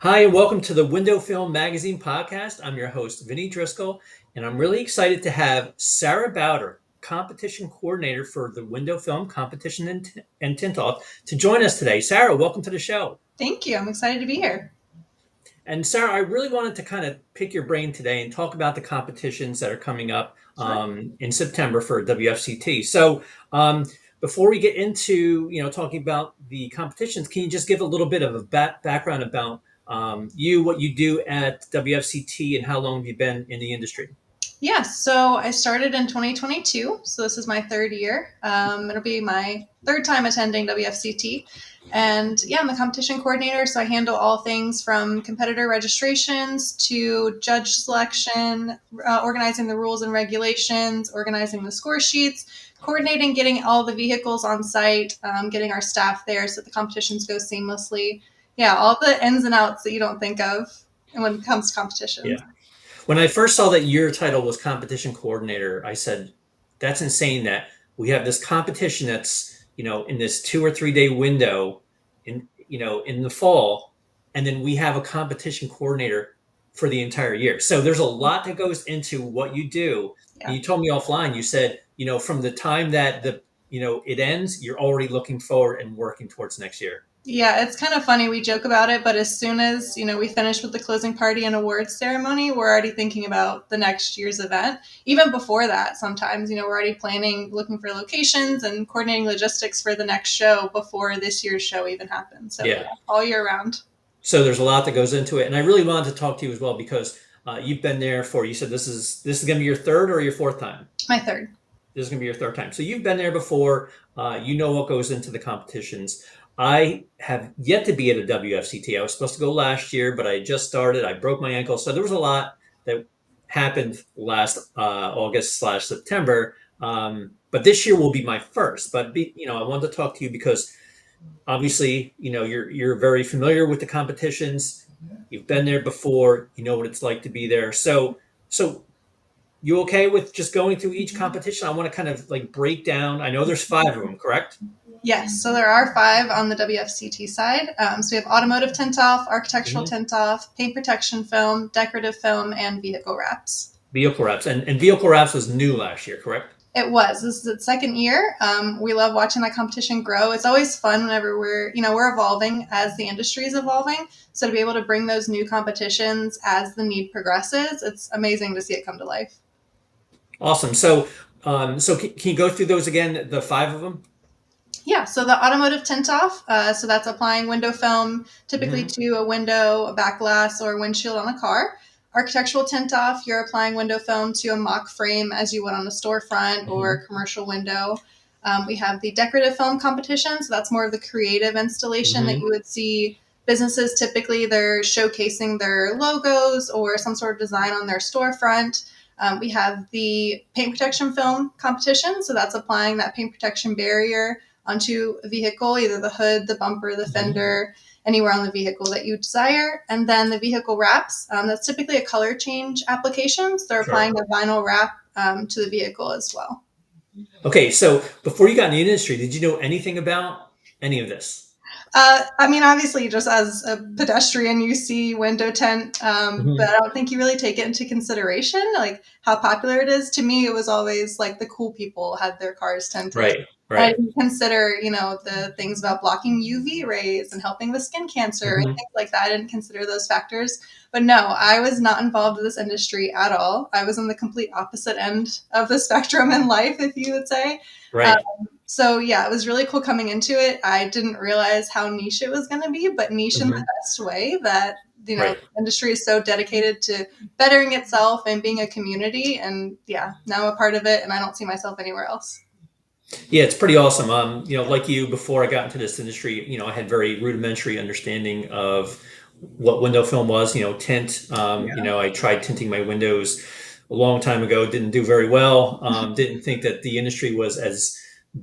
Hi, and welcome to the Window Film Magazine podcast. I'm your host, Vinnie Driscoll, and I'm really excited to have Sarah Bauder, competition coordinator for the Window Film Competition and Tint-Off, to join us today. Sarah, welcome to the show. Thank you. I'm excited to be here. And Sarah, I really wanted to kind of pick your brain today and talk about the competitions that are coming up Sure. in September for WFCT. So, before we get into talking about the competitions, can you just give a little bit of a background about you, what you do at WFCT, and how long have you been in the industry? Yes. So I started in 2022. So this is my third year. It'll be my third time attending WFCT. And yeah, I'm the competition coordinator. So I handle all things from competitor registrations to judge selection, organizing the rules and regulations, organizing the score sheets, coordinating getting all the vehicles on site, getting our staff there so the competitions go seamlessly. Yeah, all the ins and outs that you don't think of when it comes to competitions. Yeah. When I first saw that your title was competition coordinator, I said, that's insane that we have this competition that's, in this 2 or 3 day window in the fall, and then we have a competition coordinator for the entire year. So there's a lot that goes into what you do. And Yeah. you told me offline, you said, from the time that it ends, you're already looking forward and working towards next year. Yeah, it's kind of funny. We joke about it, but as soon as, we finish with the closing party and awards ceremony, we're already thinking about the next year's event. Even before that, sometimes, we're already planning, looking for locations and coordinating logistics for the next show before this year's show even happens. So, Yeah. yeah, all year round. So there's a lot that goes into it, and I really wanted to talk to you as well because you've been there for. You said this is going to be your third or your fourth time. My third. This is going to be your third time. So you've been there before. You know what goes into the competitions. I have yet to be at a WFCT. I was supposed to go last year, but I just started. I broke my ankle, so there was a lot that happened last August/September. But this year will be my first. But I wanted to talk to you because obviously, you're very familiar with the competitions. You've been there before. You know what it's like to be there. So you okay with just going through each competition? I want to kind of like break down. I know there's five of them, correct? Yes, so there are five on the WFCT side. So we have automotive tint off, architectural Hmm. tint off, paint protection film, decorative film, and vehicle wraps. Vehicle wraps and vehicle wraps was new last year, correct? It was. This is its second year. We love watching that competition grow. It's always fun whenever we're evolving as the industry is evolving. So to be able to bring those new competitions as the need progresses, it's amazing to see it come to life. Awesome. So can you go through those again? The five of them. Yeah, so the automotive tint off, so that's applying window film typically Hmm. to a window, a back glass, or a windshield on a car. Architectural tint off, you're applying window film to a mock frame as you would on a storefront or Hmm. a commercial window. We have the decorative film competition, so that's more of the creative installation that Hmm. you would see businesses typically they're showcasing their logos or some sort of design on their storefront. We have the paint protection film competition, so that's applying that paint protection barrier onto a vehicle, either the hood, the bumper, the Hmm. fender, anywhere on the vehicle that you desire. And then the vehicle wraps, that's typically a color change application. So they're applying Sure. the vinyl wrap to the vehicle as well. Okay, so before you got in the industry, did you know anything about any of this? I mean, obviously, just as a pedestrian, you see window tint, but Hmm. I don't think you really take it into consideration, like how popular it is. To me, it was always like the cool people had their cars tinted. Right, And I right. didn't consider, the things about blocking UV rays and helping with skin cancer and Hmm. things like that. I didn't consider those factors. But no, I was not involved in this industry at all. I was on the complete opposite end of the spectrum in life, if you would say. Um, Right. so yeah, it was really cool coming into it. I didn't realize how niche it was going to be, but niche in the Hmm. best way that, Right. the industry is so dedicated to bettering itself and being a community. And yeah, now I'm a part of it and I don't see myself anywhere else. Yeah, it's pretty awesome. Like you, before I got into this industry, I had very rudimentary understanding of what window film was, tint. I tried tinting my windows a long time ago, didn't do very well. Didn't think that the industry was as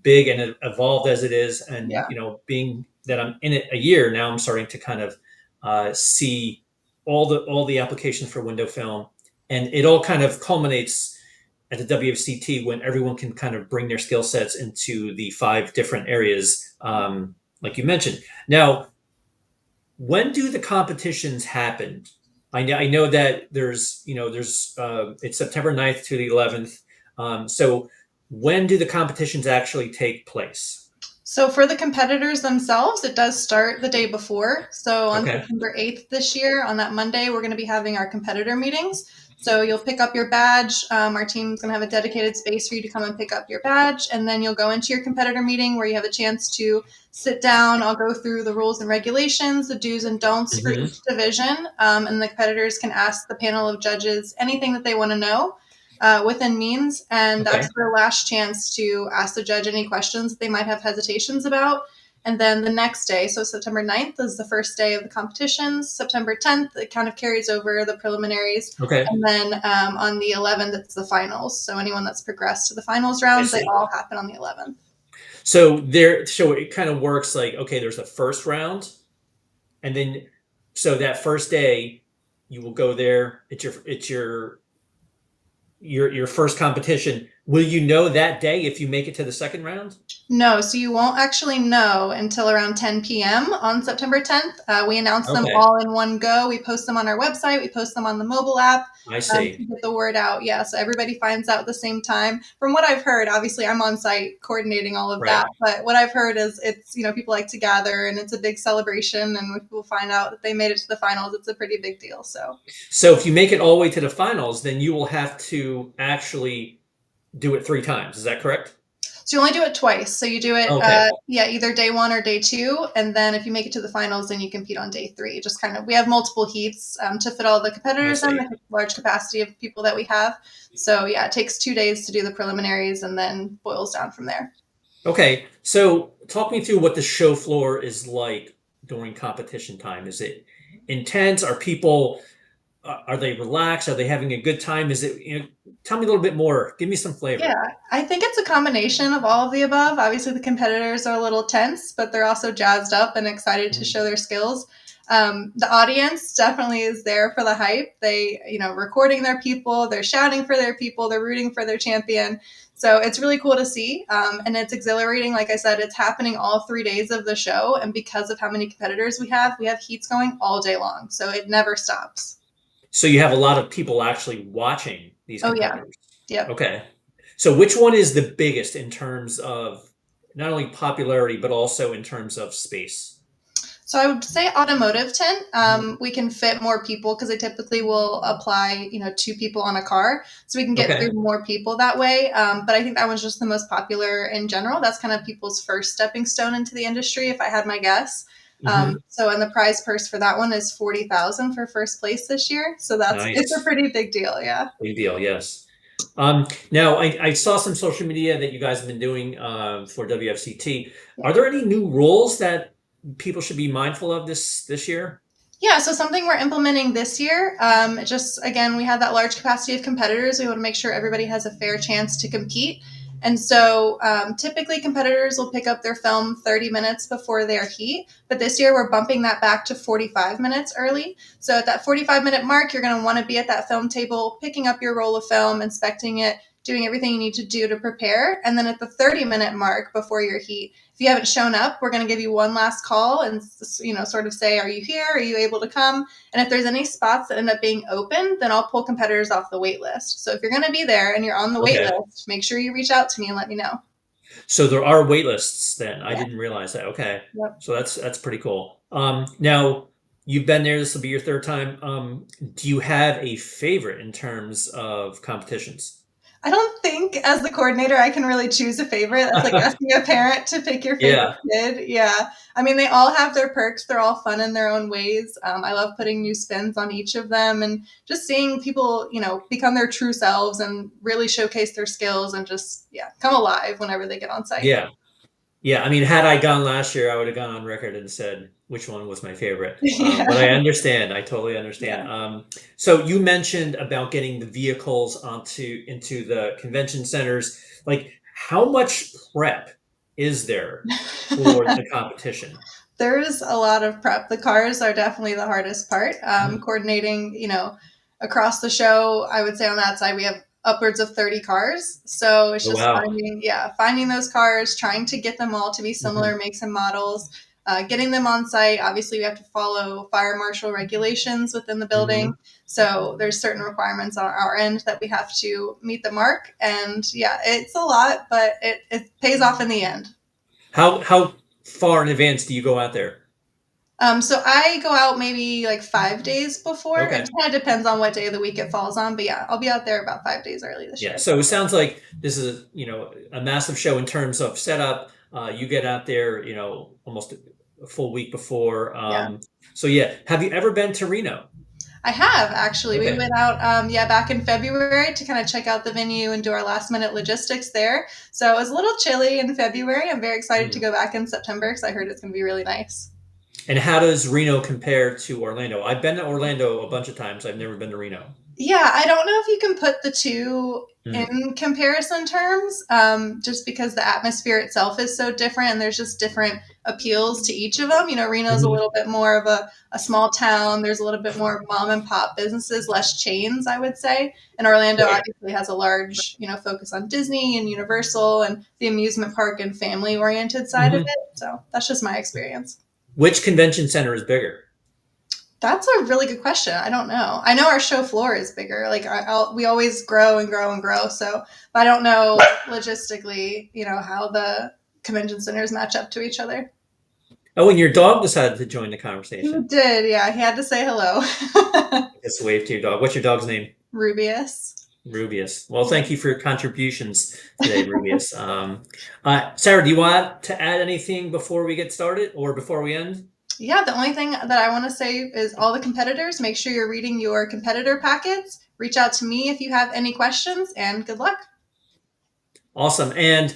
big and evolved as it is. And, Yeah. being that I'm in it a year now, I'm starting to kind of see all the applications for window film. And it all kind of culminates at the WFCT when everyone can kind of bring their skill sets into the five different areas, like you mentioned. Now, when do the competitions happen? I know that it's September 9th to the 11th. So when do the competitions actually take place? So for the competitors themselves, it does start the day before. So on Okay. September 8th this year, on that Monday, we're going to be having our competitor meetings. So you'll pick up your badge. Our team's going to have a dedicated space for you to come and pick up your badge. And then you'll go into your competitor meeting where you have a chance to sit down. I'll go through the rules and regulations, the do's and don'ts for Hmm. each division. And the competitors can ask the panel of judges anything that they want to know within means. And Okay. that's their last chance to ask the judge any questions that they might have hesitations about. And then the next day, so September 9th is the first day of the competitions. September 10th, it kind of carries over the preliminaries. Okay. And then on the 11th, it's the finals. So anyone that's progressed to the finals I rounds, they see. all happen on the 11th. So it kind of works like, okay, there's a first round, and then so that first day you will go there. It's your first competition. Will you know that day if you make it to the second round? No, so you won't actually know until around 10 p.m. on September 10th. We announce them Okay, all in one go. We post them on our website, we post them on the mobile app I to see. get the word out. Yeah, so everybody finds out at the same time. From what I've heard, obviously I'm on site coordinating all of Right. that, but what I've heard is it's, people like to gather and it's a big celebration. And when people find out that they made it to the finals, it's a pretty big deal. So. So if you make it all the way to the finals, then you will have to actually do it three times. Is that correct? So you only do it twice. So you do it, Okay, yeah, either day one or day two, and then if you make it to the finals, then you compete on day three. Just kind of, we have multiple heats to fit all the I competitors in see. the large capacity of people that we have. So yeah, it takes 2 days to do the preliminaries, and then boils down from there. Okay, so talk me through what the show floor is like during competition time. Is it intense? Are they relaxed? Are they having a good time? Tell me a little bit more. Give me some Yeah, flavor. I think it's a combination of all of the above. Obviously, the competitors are a little tense, but they're also jazzed up and excited to Mhm. show their skills. The audience definitely is there for the hype. They, recording their people, they're shouting for their people, they're rooting for their champion. So it's really cool to see. And it's exhilarating. Like I said, it's happening all 3 days of the show. And because of how many competitors we have heats going all day long. So it never stops. So you have a lot of people actually watching these Oh, yeah. competitors. Yep. Okay. So which one is the biggest in terms of not only popularity, but also in terms of space? So I would say automotive tent. Mhm. We can fit more people because they typically will apply, two people on a car, so we can get through Okay. more people that way. But I think that one's just the most popular in general. That's kind of people's first stepping stone into the industry, if I had my guess. Hmm. And the prize purse for that one is 40,000 for first place this year. So it's a Nice. pretty big deal. Yeah. Big deal. Yes. Now I saw some social media that you guys have been doing for WFCT. Yeah. Are there any new rules that people should be mindful of this year? Yeah, so something we're implementing this year, just again, we have that large capacity of competitors. We want to make sure everybody has a fair chance to compete. And so typically competitors will pick up their film 30 minutes before their heat, but this year we're bumping that back to 45 minutes early. So at that 45-minute mark, you're going to want to be at that film table, picking up your roll of film, inspecting it, doing everything you need to do to prepare. And then at the 30-minute mark before your heat, if you haven't shown up, we're going to give you one last call and sort of say, are you here? Are you able to come? And if there's any spots that end up being open, then I'll pull competitors off the wait list. So if you're going to be there and you're on the wait Okay. list, make sure you reach out to me and let me know. So there are wait lists then. I Yeah. didn't realize that. Okay. Yep. So that's pretty cool. Now you've been there. This will be your third time. Do you have a favorite in terms of competitions? I don't think as the coordinator I can really choose a favorite. That's like asking a parent to pick your favorite Yeah. kid. Yeah. I mean, they all have their perks. They're all fun in their own ways. I love putting new spins on each of them and just seeing people, become their true selves and really showcase their skills and just, yeah, come alive whenever they get on site. Yeah. Yeah, I mean, had I gone last year, I would have gone on record and said which one was my favorite. But I Yeah. understand. I totally understand. Yeah. So you mentioned about getting the vehicles onto into the convention centers. Like, how much prep is there for the competition? There's a lot of prep. The cars are definitely the hardest part. Mhm. Coordinating, across the show, I would say on that side we have upwards of 30 cars. So it's Oh, just wow. finding those cars, trying to get them all to be Hmm. similar makes and models. getting them on site. Obviously, we have to follow fire marshal regulations within the building. Hmm. So there's certain requirements on our end that we have to meet the mark. And yeah, it's a lot, but it pays off in the end. How far in advance do you go out there? So I go out maybe like 5 days before. It Okay. just kind of depends on what day of the week it falls on. But yeah, I'll be out there about 5 days early this Yeah. year. So it sounds like this is, a massive show in terms of setup. You get out there, almost a full week before. Yeah. So yeah. Have you ever been to Reno? I have actually. We Okay. went out, yeah, back in February to kind of check out the venue and do our last minute logistics there. So it was a little chilly in February. I'm very excited to Hmm. go back in September because I heard it's going to be really nice. And how does Reno compare to Orlando? I've been to Orlando a bunch of times. I've never been to Reno. Yeah, I don't know if you can put the two Hmm. in comparison terms, just because the atmosphere itself is so different and there's just different appeals to each of them. Reno's a Hmm. little bit more of a small town. There's a little bit more mom and pop businesses, less chains, I would say. And Orlando Right. obviously has a large, focus on Disney and Universal and the amusement park and family oriented side of Hmm. it. So that's just my experience. Which convention center is bigger? That's a really good question. I don't know. I know our show floor is bigger. Like we always grow and grow and grow. So but I don't know logistically, how the convention centers match up to each other. Oh, and your dog decided to join the He conversation. did, yeah. He had to say hello. Just wave to your dog. What's your dog's name? Rubius. Rubius. Well, Yeah. thank you for your contributions today, Rubius. Sarah, do you want to add anything before we get started or before we end? Yeah, the only thing that I want to say is all the competitors, make sure you're reading your competitor packets. Reach out to me if you have any questions, and good luck. Awesome. And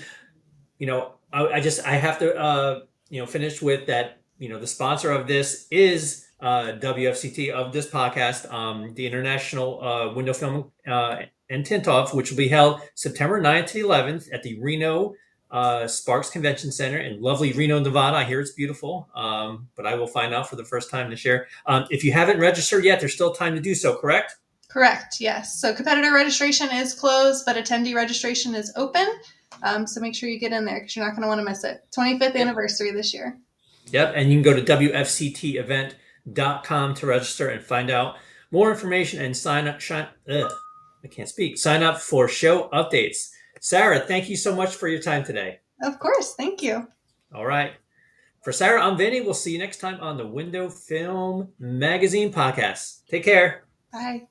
I have to finish with that. The sponsor of this is WFCT of this podcast, the International Window Film and Tint Off, which will be held September 9th to 11th at the Reno Sparks Convention Center in lovely Reno, Nevada. I hear it's beautiful, but I will find out for the first time this year. If you haven't registered yet, there's still time to do so. Correct? Correct, yes. So competitor registration is closed, but attendee registration is open. So make sure you get in there because you're not going to want to miss it. 25th Yep. anniversary this year. Yep, and you can go to wfctevent.com to register and find out more information and sign up. I can't speak. Sign up for show updates. Sarah, thank you so much for your time today. Of course, thank you. All right. For Sarah, I'm Vinny. We'll see you next time on the Window Film Magazine podcast. Take care. Bye.